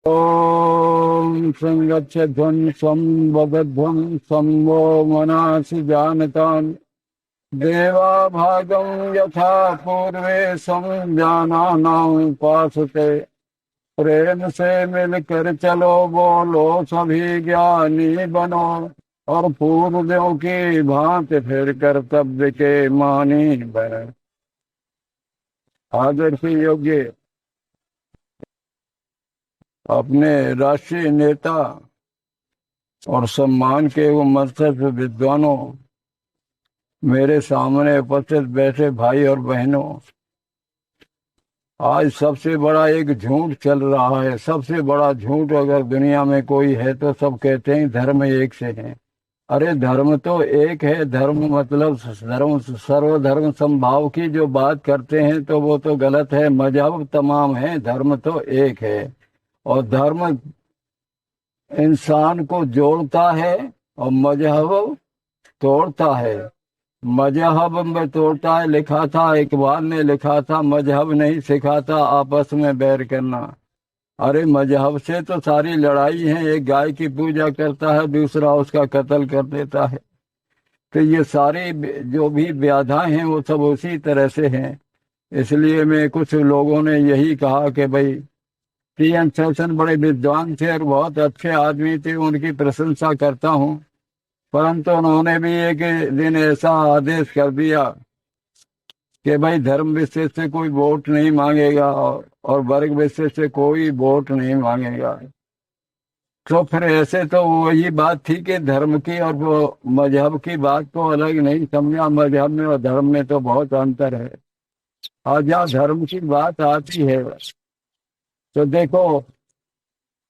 ओम संगच्छध्वं स्वं वदध्वं स्वं वो मनासि जानतान् देवा भागं यथा पूर्वे स्वं जानानां उपासते। प्रेम से मिलकर चलो, बोलो सभी ज्ञानी बनो, और पूर्वजों की भांति फिर कर्तव्य के मानी बने। आदर्श योग्य अपने राष्ट्रीय नेता और सम्मान के वो मस्तक विद्वानों, मेरे सामने उपस्थित बैठे भाई और बहनों, आज सबसे बड़ा एक झूठ चल रहा है। सबसे बड़ा झूठ अगर दुनिया में कोई है तो सब कहते हैं धर्म एक से है। अरे धर्म तो एक है। धर्म मतलब धर्म सर्वधर्म समभाव की जो बात करते हैं तो वो तो गलत है। मजहब तमाम है, धर्म तो एक है। और धर्म इंसान को जोड़ता है और मजहब तोड़ता है। मजहब में तोड़ता है। लिखा था, इकबाल ने लिखा था, मजहब नहीं सिखाता आपस में बैर करना। अरे मजहब से तो सारी लड़ाई है। एक गाय की पूजा करता है, दूसरा उसका कत्ल कर देता है। तो ये सारी जो भी व्याधाएं हैं वो सब उसी तरह से हैं। इसलिए मैं कुछ लोगों ने यही कहा कि भाई टी.एन. शेषन बड़े विद्वान थे और बहुत अच्छे आदमी थे, उनकी प्रशंसा करता हूँ। परंतु उन्होंने भी एक दिन ऐसा आदेश कर दिया कि भाई धर्म विशेष से कोई वोट नहीं मांगेगा और वर्ग विशेष से कोई वोट नहीं मांगेगा। तो फिर ऐसे तो वही बात थी कि धर्म की और वो मजहब की बात को अलग नहीं समझा। मजहब में और धर्म में तो बहुत अंतर है। और जहाँ धर्म की बात आती है तो देखो,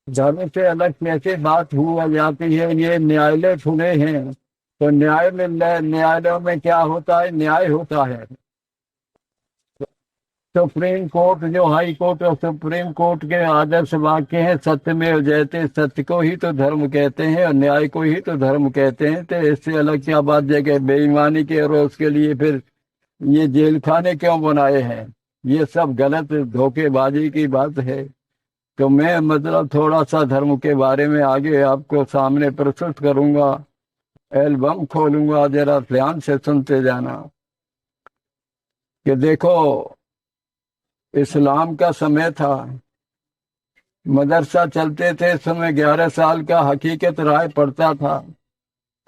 धर्म से अलग कैसे बात हुआ जाती है। ये न्यायालय खुले हैं तो न्यायालयों में क्या होता है? न्याय होता है। सुप्रीम कोर्ट जो हाई कोर्ट और सुप्रीम कोर्ट के आदर्श वाक्य हैं, सत्य में जयते। सत्य को ही तो धर्म कहते हैं और न्याय को ही तो धर्म कहते हैं। तो इससे अलग क्या बात जगह बेईमानी के और उसके लिए फिर ये जेल खाने क्यों बनाए हैं? ये सब गलत धोखेबाजी की बात है। तो मैं मतलब थोड़ा सा धर्म के बारे में आगे आपको सामने प्रस्तुत करूंगा। एल्बम खोलूंगा, जरा ध्यान से सुनते जाना कि देखो, इस्लाम का समय था, मदरसा चलते थे। इस समय 11 साल का हकीकत राय पढ़ता था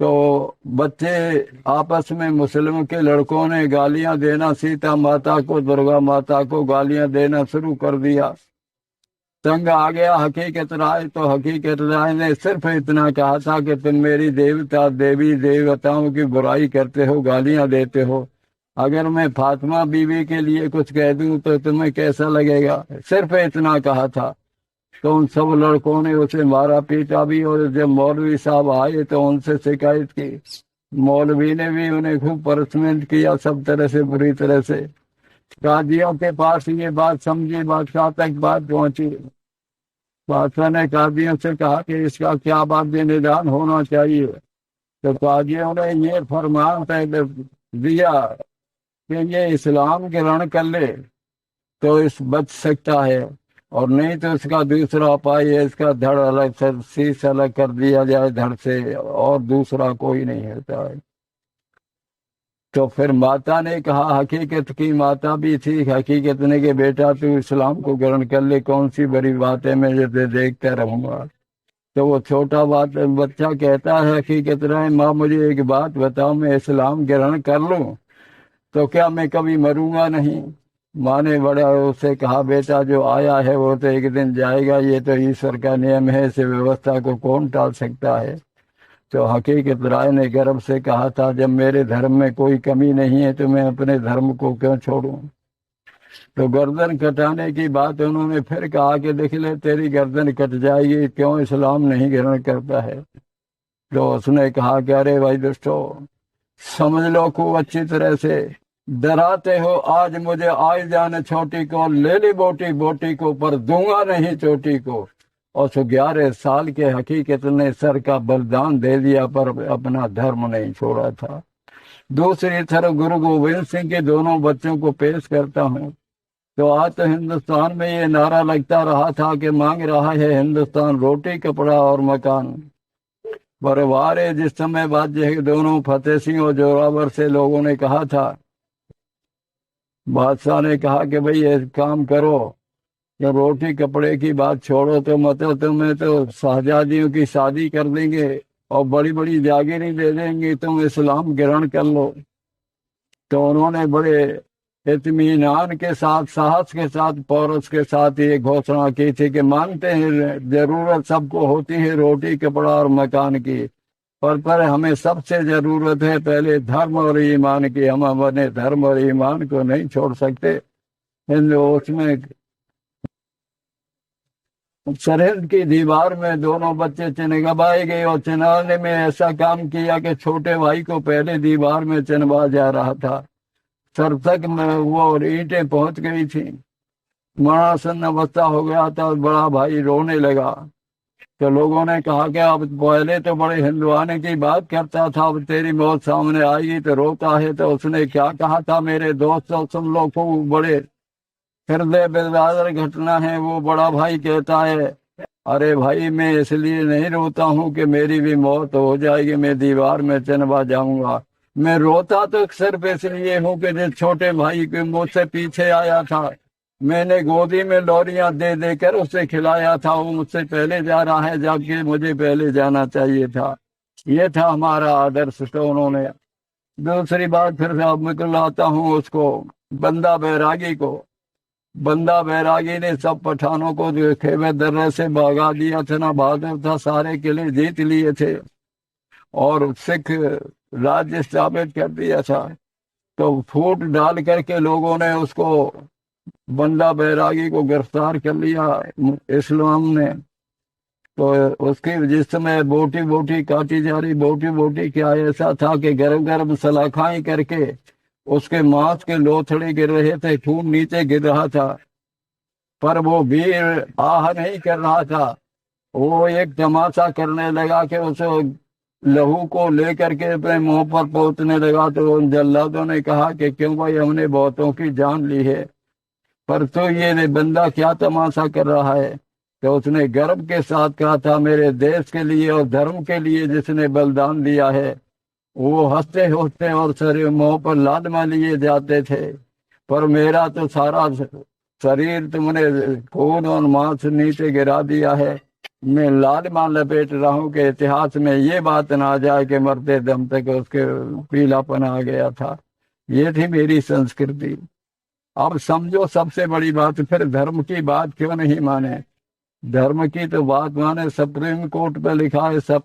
तो बच्चे आपस में मुस्लिम के लड़कों ने गालियां देना, सीता माता को, दुर्गा माता को गालियां देना शुरू कर दिया। तंग आ गया हकीकत राय। तो हकीकत राय ने सिर्फ इतना कहा था कि तुम मेरी देवता देवी देवताओं की बुराई करते हो, गालियां देते हो। अगर मैं फातिमा बीवी के लिए कुछ कह दूं तो तुम्हें कैसा लगेगा? सिर्फ इतना कहा था। तो उन सब लड़कों ने उसे मारा पीटा भी। और जब मौलवी साहब आए तो उनसे शिकायत की। मौलवी ने भी उन्हें खूब पनिशमेंट किया, सब तरह से, बुरी तरह से। कादियों के पास ये बात समझी, बादशाह तक बात पहुंची। बादशाह ने कादियों से कहा कि इसका क्या बात निदान होना चाहिए। तो कादियों ने ये फरमान पहले दिया कि ये इस्लाम ग्रहण कर ले तो इस बच सकता है, और नहीं तो इसका दूसरा उपाय है, इसका धड़ अलग से, शीश अलग कर दिया जाए धड़ से, और दूसरा कोई नहीं होता है। तो फिर माता ने कहा, हकीकत की माता भी थी, हकीकत ने कि बेटा तू इस्लाम को ग्रहण कर ले, कौन सी बड़ी बात है, मैं जैसे देखता रहूंगा। तो वो छोटा बात बच्चा कहता है, हकीकत रहे माँ मुझे एक बात बताओ, मैं इस्लाम ग्रहण कर लूं तो क्या मैं कभी मरूंगा नहीं? माँ ने बड़ा उससे कहा, बेटा जो आया है वो तो एक दिन जाएगा, ये तो ईश्वर का नियम है, इस व्यवस्था को कौन टाल सकता है। तो हकीकत राय ने गर्व से कहा था, जब मेरे धर्म में कोई कमी नहीं है तो मैं अपने धर्म को क्यों छोड़ूं। तो गर्दन कटाने की बात उन्होंने फिर कहा कि देख ले तेरी गर्दन कट जाएगी, क्यों इस्लाम नहीं ग्रहण करता है। तो उसने कहा कि अरे भाई दोस्तों, समझ लो खूब अच्छी तरह से, डराते हो आज मुझे, आए जाने छोटी को, ले ली बोटी बोटी को, पर दूंगा नहीं चोटी को। और सो 11 साल के हकीकत ने सर का बलिदान दे दिया पर अपना धर्म नहीं छोड़ा था। दूसरी तरफ गुरु गोविंद सिंह के दोनों बच्चों को पेश करता हूँ। तो आज तो हिंदुस्तान में ये नारा लगता रहा था कि मांग रहा है हिंदुस्तान रोटी कपड़ा और मकान। पर वारे जिस समय बाद ये दोनों फतेह सिंह और जोरावर से लोगों ने कहा था, बादशाह ने कहा कि भाई ये काम करो, तो रोटी कपड़े की बात छोड़ो, तो मतलब तुम्हें तो शहजादियों की शादी कर देंगे और बड़ी बड़ी जागीरें दे देंगे, तुम इस्लाम ग्रहण कर लो। तो उन्होंने बड़े इत्मीनान के साथ, साहस के साथ, पौरस के साथ ये घोषणा की थी कि मानते हैं जरूरत सबको होती है रोटी कपड़ा और मकान की, पर हमें सबसे जरूरत है पहले धर्म और ईमान की। हम अपने धर्म और ईमान को नहीं छोड़ सकते। हिंदू उसमें सरहद की दीवार में दोनों बच्चे चिनगवाए गए और चिनाने में ऐसा काम किया कि छोटे भाई को पहले दीवार में चिनवा जा रहा था। सर तक में वो ईंटें पहुंच गई थी। मरणासन अवस्था हो गया था। बड़ा भाई रोने लगा। तो लोगों ने कहा कि अब पहले तो बड़े हिंदुआने की बात करता था, अब तेरी मौत सामने आएगी तो रोता है। तो उसने क्या कहा था, मेरे दोस्तों सुन लो, खूब बड़े हृदय विदारक घटना है। वो बड़ा भाई कहता है, अरे भाई मैं इसलिए नहीं रोता हूँ कि मेरी भी मौत हो जाएगी, मैं दीवार में चनवा जाऊंगा। मैं रोता तो सिर्फ इसलिए हूँ कि जिस छोटे भाई के मुझसे पीछे आया था, मैंने गोदी में लोरियां दे देकर उसे खिलाया था, वो मुझसे पहले जा रहा है जबकि मुझे पहले जाना चाहिए था। ये था हमारा आदर्श। तो उन्होंने दूसरी बात फिर से अब मैं लाता हूँ उसको, बंदा बैरागी को। बंदा बैरागी ने सब पठानों को जो खेमे दर्रे से भगा दिया था ना, बहादुर था, सारे किले जीत लिए थे और सिख राज्य स्थापित कर दिया था। तो फूट डाल करके लोगों ने उसको, बंदा बैरागी को गिरफ्तार कर लिया इस्लाम ने। तो उसकी जिस समय बोटी बोटी काटी जा रही, बोटी बोटी क्या ऐसा था कि गर्म गर्म सलाखाई करके उसके मांस के लोथड़े गिर रहे थे, खून नीचे गिर रहा था, पर वो वीर आह नहीं कर रहा था। वो एक तमाशा करने लगा कि उसे लहू को लेकर के अपने मुंह पर पोतने लगा। तो उन जल्लादों ने कहा कि क्यों भाई, हमने बहुतों की जान ली है, पर तो ये बंदा क्या तमाशा कर रहा है। तो उसने गर्व के साथ कहा था, मेरे देश के लिए और धर्म के लिए जिसने बलिदान दिया है, वो हंसते हंसते और सर मुंह पर लादमा लिए जाते थे, पर मेरा तो सारा शरीर तुमने खून और मांस नीचे गिरा दिया है। मैं लालिमा लपेट रहा हूँ कि इतिहास में ये बात ना आ जाए कि मरते दम तक उसके पीलापन आ गया था। ये थी मेरी संस्कृति। अब समझो सबसे बड़ी बात, फिर धर्म की बात क्यों नहीं माने। धर्म की तो बात माने, सुप्रीम कोर्ट पे लिखा है, सब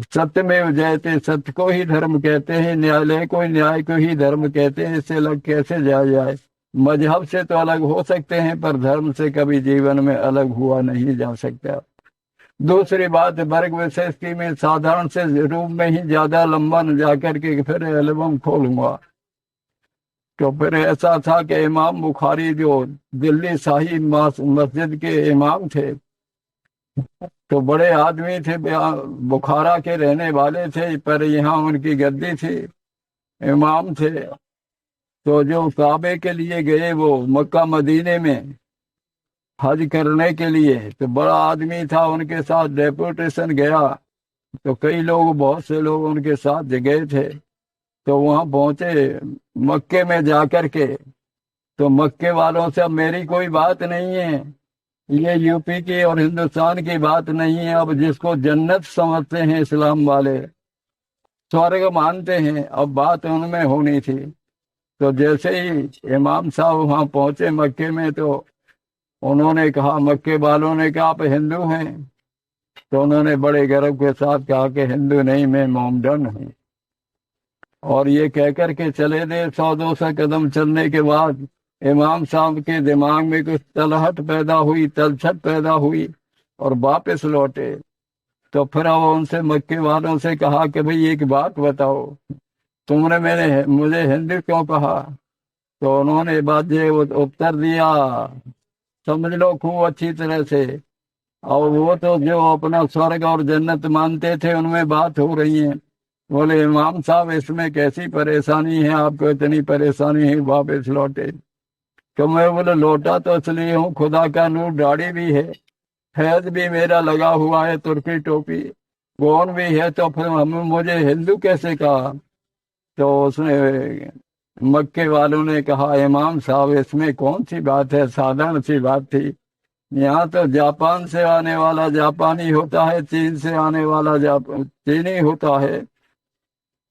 सत्य में जयते, सत्य को ही धर्म कहते हैं, न्यायालय को, न्याय को ही धर्म कहते हैं। इससे अलग कैसे जाया जाए। मजहब से तो अलग हो सकते हैं, पर धर्म से कभी जीवन में अलग हुआ नहीं जा सकता। दूसरी बात, वर्ग विशेष की मैं साधारण से रूप में ही ज्यादा लंबा न जाकर के फिर एल्बम खोलूंगा। तो फिर ऐसा था कि इमाम बुखारी जो दिल्ली शाही मस्जिद के इमाम थे, तो बड़े आदमी थे, बुखारा के रहने वाले थे, पर यहाँ उनकी गद्दी थी, इमाम थे। तो जो काबे के लिए गए, वो मक्का मदीने में हज करने के लिए, तो बड़ा आदमी था, उनके साथ डेपुटेशन गया। तो कई लोग, बहुत से लोग उनके साथ गए थे। तो वहां पहुंचे मक्के में जाकर के, तो मक्के वालों से अब मेरी कोई बात नहीं है, ये यूपी की और हिंदुस्तान की बात नहीं है। अब जिसको जन्नत समझते हैं इस्लाम वाले, स्वर्ग मानते हैं, अब बात उनमें होनी थी। तो जैसे ही इमाम साहब वहां पहुंचे मक्के में, तो उन्होंने कहा, मक्के वालों ने कहा, आप हिंदू हैं? तो उन्होंने बड़े गर्व के साथ कहा कि हिंदू नहीं, मैं मोमडन हूँ। और ये कहकर के चले गए। 100-200 कदम चलने के बाद इमाम साहब के दिमाग में कुछ तलहट पैदा हुई, तलछट पैदा हुई, और वापस लौटे। तो फिर अब उनसे, मक्के वालों से कहा कि भाई एक बात बताओ, तुमने मुझे हिंदू क्यों कहा? तो उन्होंने बात ये उत्तर दिया, समझ लो खूब अच्छी तरह से। और वो तो जो अपना स्वर्ग और जन्नत मानते थे, उनमें बात हो रही है। बोले, इमाम साहब इसमें कैसी परेशानी है, आपको इतनी परेशानी है? वापस लौटे। तो मैं बोले लोटा तो इसलिए हूँ, खुदा का नूर दाढ़ी भी है, फैज भी मेरा लगा हुआ है, तुर्की टोपी गौन भी है, तो फिर हमें मुझे हिंदू कैसे कहा? तो उसने मक्के वालों ने कहा इमाम साहब इसमें कौन सी बात है, साधारण सी बात थी। यहाँ तो जापान से आने वाला जापानी होता है, चीन से आने वाला चीनी होता है,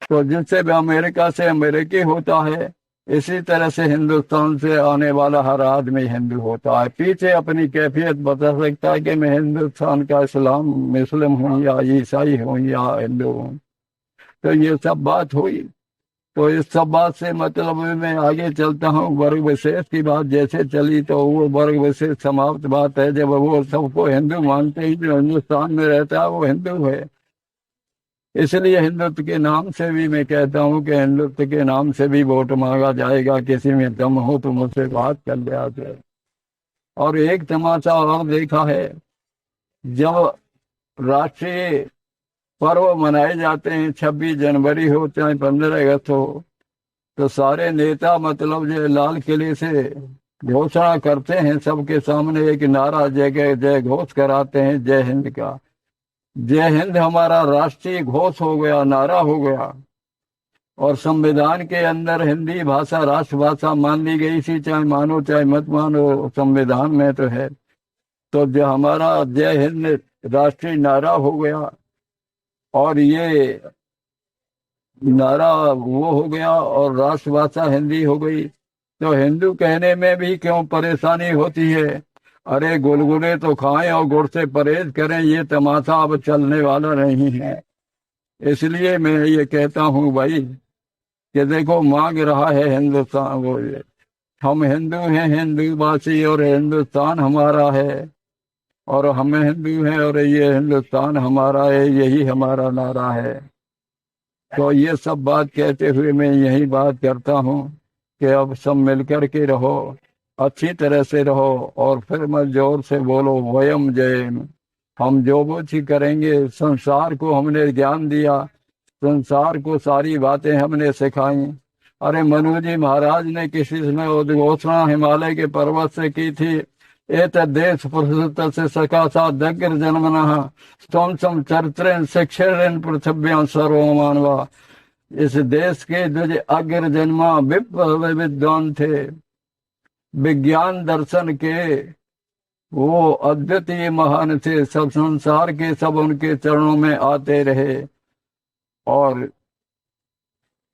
तो जिससे भी अमेरिका से अमेरिकी होता है, इसी तरह से हिंदुस्तान से आने वाला हर आदमी हिंदू होता है। पीछे अपनी कैफियत बता सकता है कि मैं हिंदुस्तान का इस्लाम मुस्लिम हूँ या ईसाई हूँ या हिंदू हूँ। तो ये सब बात हुई। तो इस सब बात से मतलब मैं आगे चलता हूँ। वर्ग विशेष की बात जैसे चली, तो वो वर्ग विशेष समाप्त बात है। जब वो सबको हिंदू मानते ही, जो हिंदुस्तान में रहता है वो हिंदू है। इसलिए हिंदुत्व के नाम से भी मैं कहता हूँ कि हिंदुत्व के नाम से भी वोट मांगा जाएगा। किसी में दम हो तो मुझसे बात कर लिया जाए। और एक तमाशा और देखा है, जब राष्ट्रीय पर्व मनाए जाते हैं, 26 जनवरी हो चाहे 15 अगस्त हो, तो सारे नेता मतलब जो लाल किले से घोषणा करते हैं, सबके सामने एक नारा जय जय घोष कराते हैं, जय हिंद का। जय हिंद हमारा राष्ट्रीय घोष हो गया, नारा हो गया। और संविधान के अंदर हिंदी भाषा राष्ट्रभाषा मान ली गई थी, चाहे मानो चाहे मत मानो, संविधान में तो है। तो जो हमारा जय हिंद राष्ट्रीय नारा हो गया, और ये नारा वो हो गया, और राष्ट्रभाषा हिंदी हो गई, तो हिंदू कहने में भी क्यों परेशानी होती है? अरे गुलगुले तो खाएं और गुड़ से परहेज करें, ये तमाशा अब चलने वाला नहीं है। इसलिए मैं ये कहता हूँ भाई कि देखो मांग रहा है हिंदुस्तान, वो हम हिंदू हैं, हिंदूवासी, और हिंदुस्तान हमारा है, और हम हिंदू हैं, और ये हिंदुस्तान हमारा है, यही हमारा नारा है। तो ये सब बात कहते हुए मैं यही बात करता हूँ कि अब सब मिलकर के रहो, अच्छी तरह से रहो, और फिर मैं जोर से बोलो वयम जयम। हम जो वो चीज करेंगे, संसार को हमने ज्ञान दिया, संसार को सारी बातें हमने सिखाई। अरे मनु जी महाराज ने किसी समय उद्घोषणा हिमालय के पर्वत से की थी, एत देश प्रसुत से सकाशा दग्र जन्मना स्तम सम चरित्र शिक्षण पृथ्व्या सर्व मानवा। इस देश के जो अग्र जन्मा विप्र विद्वान थे, विज्ञान दर्शन के वो अद्वितीय महान थे, सब संसार के सब उनके चरणों में आते रहे, और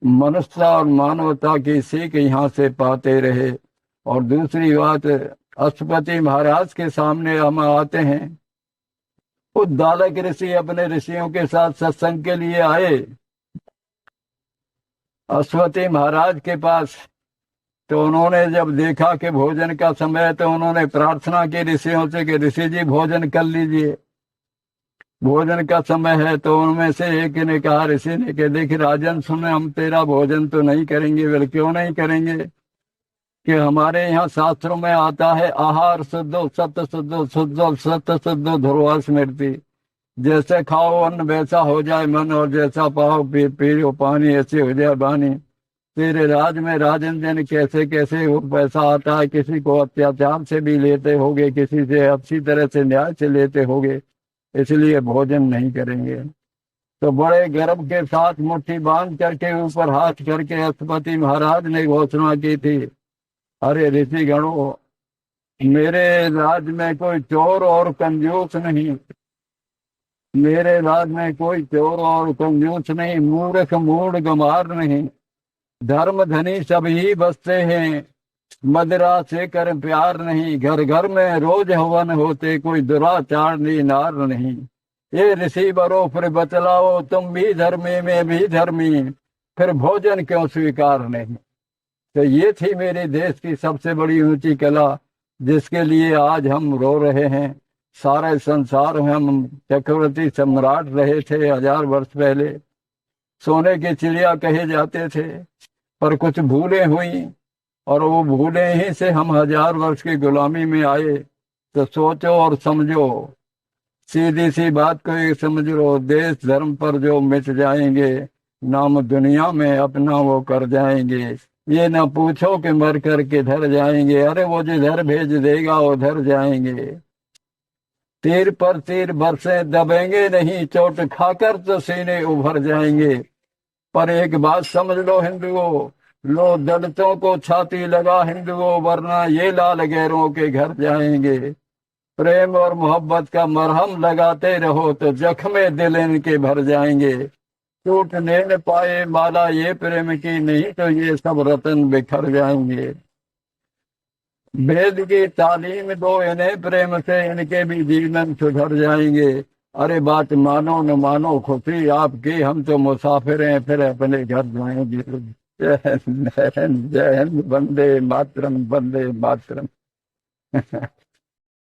मनुष्यता और मानवता की सीख यहाँ से पाते रहे। और दूसरी बात, अश्वपति महाराज के सामने हम आते हैं। उद्दालक ऋषि अपने ऋषियों के साथ सत्संग के लिए आए अश्वपति महाराज के पास। तो उन्होंने जब देखा कि भोजन का समय है, तो उन्होंने प्रार्थना की ऋषियों से कि ऋषि जी भोजन कर लीजिए, भोजन का समय है। तो उनमें से एक ने कहा, ऋषि ने, कि देख राजन सुने, हम तेरा भोजन तो नहीं करेंगे। बोले क्यों नहीं करेंगे? कि हमारे यहाँ शास्त्रों में आता है, आहार शुद्धो सत्य शुद्धो शुद्धो सत्य शुद्धो ध्रुवा स्मृति। जैसे खाओ अन्न वैसा हो जाए मन, और जैसा पाओ पियो पानी ऐसे हो जाए बानी। तेरे राज में राजन जन कैसे कैसे वो पैसा आता है, किसी को अत्याचार से भी लेते होगे, किसी से अच्छी तरह से न्याय से लेते होगे, इसलिए भोजन नहीं करेंगे। तो बड़े गर्व के साथ मुट्ठी बांध करके ऊपर हाथ करके अश्वपति महाराज ने घोषणा की थी, अरे ऋषि गणों, मेरे राज में कोई चोर और कंजूस नहीं, मेरे राज में कोई चोर और कंजूस नहीं, मूर्ख मूढ़ गंवार नहीं, धर्म धनी सभी बसते हैं, मदिरा से कर प्यार नहीं, घर घर में रोज हवन होते, कोई दुराचार नार नहीं। ये ऋषि बरो फिर बतलाओ, तुम भी धर्मी में भी धर्मी, फिर भोजन क्यों स्वीकार नहीं। तो ये थी मेरे देश की सबसे बड़ी ऊंची कला, जिसके लिए आज हम रो रहे हैं। सारे संसार में हम चक्रवर्ती सम्राट रहे थे 1000 वर्ष पहले, सोने की चिड़िया कहे जाते थे, पर कुछ भूलें हुई, और वो भूले ही से हम 1000 वर्ष की गुलामी में आए। तो सोचो और समझो, सीधी सी बात को एक समझ लो, देश धर्म पर जो मिट जाएंगे, नाम दुनिया में अपना वो कर जाएंगे, ये ना पूछो कि मर कर किधर जाएंगे, अरे वो जिधर भेज देगा उधर जाएंगे। तीर पर तीर बरसे दबेंगे नहीं, चोट खाकर तो सीने उभर जाएंगे। पर एक बात समझ लो हिंदुओं, लो दलितों को छाती लगा हिंदुओं, वरना ये लाल गैरों के घर जाएंगे। प्रेम और मोहब्बत का मरहम लगाते रहो तो जख्मे दिल इनके भर जाएंगे। टूटने न पाए माला ये प्रेम की, नहीं तो ये सब रतन बिखर जाएंगे। वेद की तालीम दो इन्हें प्रेम से, इनके भी जीवन सुधर जाएंगे। अरे बात मानो न मानो खुशी आपकी, हम तो मुसाफिर हैं फिर अपने घर जाएंगे। जय हिंद, जय हिंद, जय हिंद, वंदे मातरम, वंदे मातरम।